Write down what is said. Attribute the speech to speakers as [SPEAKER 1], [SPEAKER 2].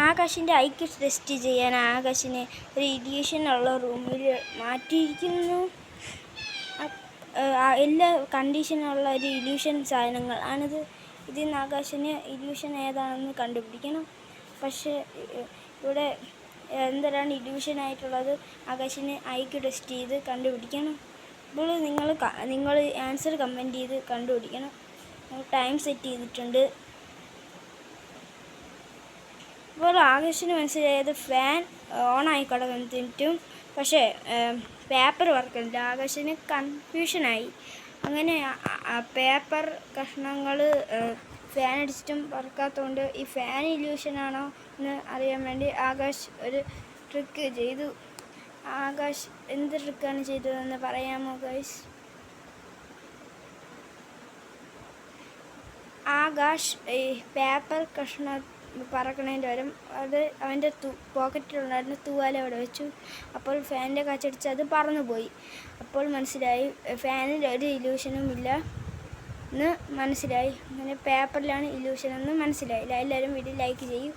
[SPEAKER 1] ആകാശിൻ്റെ IQ test ചെയ്യാൻ ആകാശിനെ ഒരു ഇല്യൂഷനുള്ള റൂമിൽ മാറ്റിയിരിക്കുന്നു. എല്ലാ കണ്ടീഷനുള്ള ഒരു ഇല്യൂഷൻ സാധനങ്ങൾ ആണിത്. ഇതിൽ നിന്ന് ആകാശിന് ഇല്യൂഷൻ ഏതാണെന്ന് കണ്ടുപിടിക്കണം. പക്ഷേ ഇവിടെ എന്തൊരാണ് ഇല്യൂഷനായിട്ടുള്ളത് ആകാശിന് ഐക്യു ടെസ്റ്റ് ചെയ്ത് കണ്ടുപിടിക്കണം. ഇപ്പോൾ നിങ്ങൾ ആൻസർ കമൻറ്റ് ചെയ്ത് കണ്ടുപിടിക്കണം. ടൈം സെറ്റ് ചെയ്തിട്ടുണ്ട്. ഇപ്പോൾ ആകാശിന് മനസ്സിലായത് ഫാൻ ഓണായി കിടന്നിട്ടും പക്ഷേ പേപ്പർ വർക്കുണ്ട്. ആകാശിന് കൺഫ്യൂഷനായി. അങ്ങനെ പേപ്പർ കഷ്ണങ്ങൾ ഫാൻ അടിച്ചിട്ടും വർക്കാത്തതുകൊണ്ട് ഈ ഫാൻ ഇല്യൂഷനാണോ എന്ന് അറിയാൻ വേണ്ടി ആകാശ് ഒരു ട്രിക്ക് ചെയ്തു. ആകാശ് എന്ത് ട്രിക്കാണ് ചെയ്തതെന്ന് പറയാമോ ഗൈസ്? ആകാശ് ഈ പേപ്പർ കഷ്ണം പറക്കണതിൻ്റെ പകരം അത് അവൻ്റെ പോക്കറ്റിലുണ്ടായിരുന്ന തൂവാല അവിടെ വെച്ചു. അപ്പോൾ ഫാനിൻ്റെ കാറ്റടിച്ച് അത് പറന്നുപോയി. അപ്പോൾ മനസ്സിലായി ഫാനിൽ ഒരു ഇല്യൂഷനും ഇല്ല എന്ന് മനസ്സിലായി. അങ്ങനെ പേപ്പറിലാണ് ഇല്യൂഷൻ എന്ന് മനസ്സിലായി. എല്ലാവരും വീഡിയോ ലൈക്ക് ചെയ്യും.